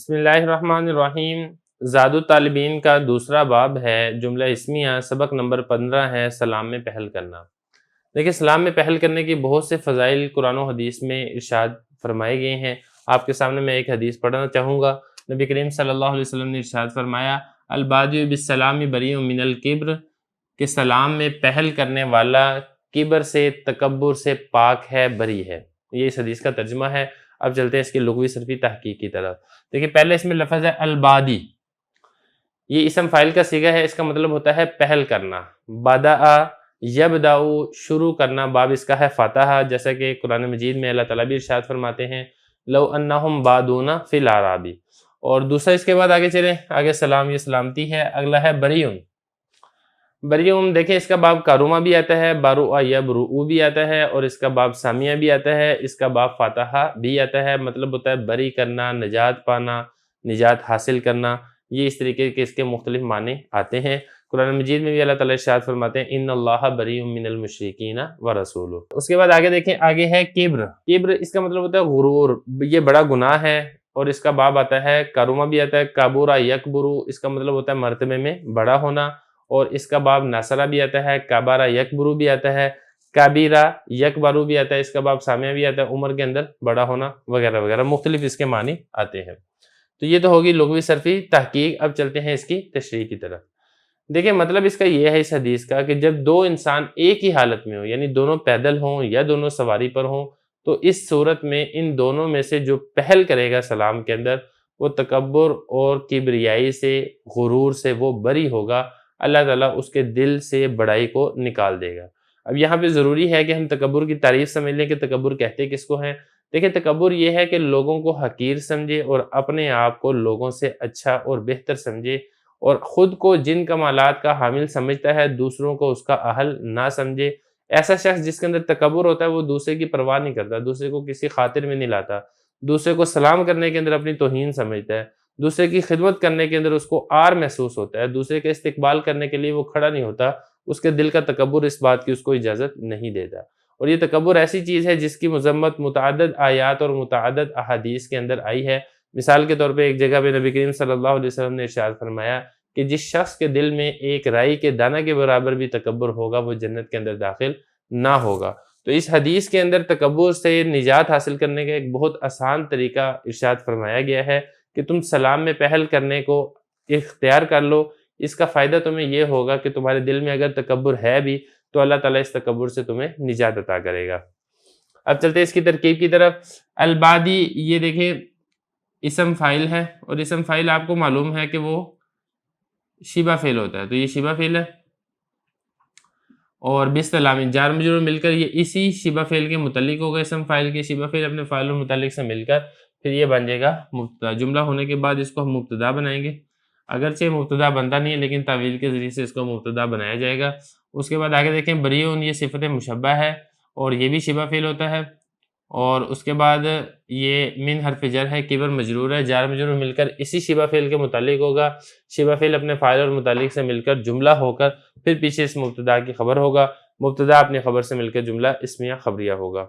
بسم اللہ الرحمن الرحیم۔ زاد الطالبین کا دوسرا باب ہے جملہ اسمیہ، سبق نمبر 15 ہے سلام میں پہل کرنا۔ دیکھیں، سلام میں پہل کرنے کی بہت سے فضائل قرآن و حدیث میں ارشاد فرمائے گئے ہیں۔ آپ کے سامنے میں ایک حدیث پڑھنا چاہوں گا۔ نبی کریم صلی اللہ علیہ وسلم نے ارشاد فرمایا، البادئ بالسلام بریء من الکبر، کہ سلام میں پہل کرنے والا کبر سے، تکبر سے پاک ہے، بری ہے۔ یہ اس حدیث کا ترجمہ ہے۔ اب چلتے ہیں اس کی لغوی صرفی تحقیق کی طرف۔ دیکھیں، پہلے اس میں لفظ ہے البادی، یہ اسم فاعل کا صیغہ ہے، اس کا مطلب ہوتا ہے پہل کرنا۔ بدأ یبدأ، شروع کرنا، باب اس کا ہے فاتحہ، جیسا کہ قرآن مجید میں اللہ تعالیٰ بھی ارشاد فرماتے ہیں لو انہم بادون فی الاعراب۔ اور دوسرا اس کے بعد آگے چلیں، آگے سلام، یہ سلامتی ہے۔ اگلا ہے بریون۔ بریون دیکھیں، اس کا باب کاروما بھی آتا ہے، بارؤ یبرؤ بھی آتا ہے، اور اس کا باب سامیہ بھی آتا ہے، اس کا باب فاتحہ بھی آتا ہے۔ مطلب ہوتا ہے بری کرنا، نجات پانا، نجات حاصل کرنا۔ یہ اس طریقے کے اس کے مختلف معنی آتے ہیں۔ قرآن مجید میں بھی اللہ تعالیٰ ارشاد فرماتے ہیں ان اللہ بریء من المشرکین ورسولہ۔ اس کے بعد آگے دیکھیں، آگے ہے کبر۔ کبر اس کا مطلب ہوتا ہے غرور، یہ بڑا گناہ ہے، اور اس کا باب آتا ہے کاروما بھی آتا ہے، کابورا یکبرو، اس کا مطلب ہوتا ہے مرتبے میں بڑا ہونا، اور اس کا باب ناصرہ بھی آتا ہے، کابارا یکبرو بھی آتا ہے، کابیرہ یکبرو بھی آتا ہے، اس کا باب سامیہ بھی آتا ہے، عمر کے اندر بڑا ہونا وغیرہ وغیرہ، مختلف اس کے معنی آتے ہیں۔ تو یہ تو ہوگی لغوی صرفی تحقیق۔ اب چلتے ہیں اس کی تشریح کی طرف۔ دیکھیں، مطلب اس کا یہ ہے اس حدیث کا کہ جب دو انسان ایک ہی حالت میں ہوں، یعنی دونوں پیدل ہوں یا دونوں سواری پر ہوں، تو اس صورت میں ان دونوں میں سے جو پہل کرے گا سلام کے اندر، وہ تکبر اور کبریائی سے، غرور سے وہ بری ہوگا۔ اللہ تعالیٰ اس کے دل سے بڑائی کو نکال دے گا۔ اب یہاں پہ ضروری ہے کہ ہم تکبر کی تعریف سمجھ لیں کہ تکبر کہتے کس کو ہیں۔ دیکھیں، تکبر یہ ہے کہ لوگوں کو حقیر سمجھے اور اپنے آپ کو لوگوں سے اچھا اور بہتر سمجھے، اور خود کو جن کمالات کا حامل سمجھتا ہے، دوسروں کو اس کا اہل نہ سمجھے۔ ایسا شخص جس کے اندر تکبر ہوتا ہے، وہ دوسرے کی پرواہ نہیں کرتا، دوسرے کو کسی خاطر میں نہیں لاتا، دوسرے کو سلام کرنے کے اندر اپنی توہین سمجھتا ہے، دوسرے کی خدمت کرنے کے اندر اس کو عار محسوس ہوتا ہے، دوسرے کا استقبال کرنے کے لیے وہ کھڑا نہیں ہوتا، اس کے دل کا تکبر اس بات کی اس کو اجازت نہیں دیتا۔ اور یہ تکبر ایسی چیز ہے جس کی مذمت متعدد آیات اور متعدد احادیث کے اندر آئی ہے۔ مثال کے طور پہ ایک جگہ پہ نبی کریم صلی اللہ علیہ وسلم نے ارشاد فرمایا کہ جس شخص کے دل میں ایک رائی کے دانہ کے برابر بھی تکبر ہوگا، وہ جنت کے اندر داخل نہ ہوگا۔ تو اس حدیث کے اندر تکبر سے نجات حاصل کرنے کا ایک بہت آسان طریقہ ارشاد فرمایا گیا ہے کہ تم سلام میں پہل کرنے کو اختیار کر لو۔ اس کا فائدہ تمہیں یہ ہوگا کہ تمہارے دل میں اگر تکبر ہے بھی تو اللہ تعالیٰ اس تکبر سے تمہیں نجات عطا کرے گا۔ اب چلتے ہیں اس کی ترکیب کی طرف۔ البادی، یہ دیکھیں اسم فاعل ہے، اور اسم فاعل آپ کو معلوم ہے کہ وہ شبہ فعل ہوتا ہے، تو یہ شبہ فعل ہے، اور بالسلام جار مجرور مل کر یہ اسی شبہ فعل کے متعلق ہوگا۔ اسم فاعل کے شبہ فعل اپنے فاعل اور متعلق سے مل کر پھر یہ بن جائے گا مبتدا۔ جملہ ہونے کے بعد اس کو ہم مبتدا بنائیں گے، اگرچہ مبتدا بنتا نہیں ہے لیکن تعویل کے ذریعے سے اس کو مبتدا بنایا جائے گا۔ اس کے بعد آگے دیکھیں، بریون، یہ صفت مشبہ ہے اور یہ بھی شبہ فعل ہوتا ہے، اور اس کے بعد یہ من حرف جر ہے، کبر مجرور ہے، جار مجرور مل کر اسی شبہ فعل کے متعلق ہوگا۔ شبہ فعل اپنے فاعل اور متعلق سے مل کر جملہ ہو کر پھر پیچھے اس مبتدا کی خبر ہوگا، مبتدا اپنی خبر سے مل کر جملہ اسمیہ خبریہ ہوگا۔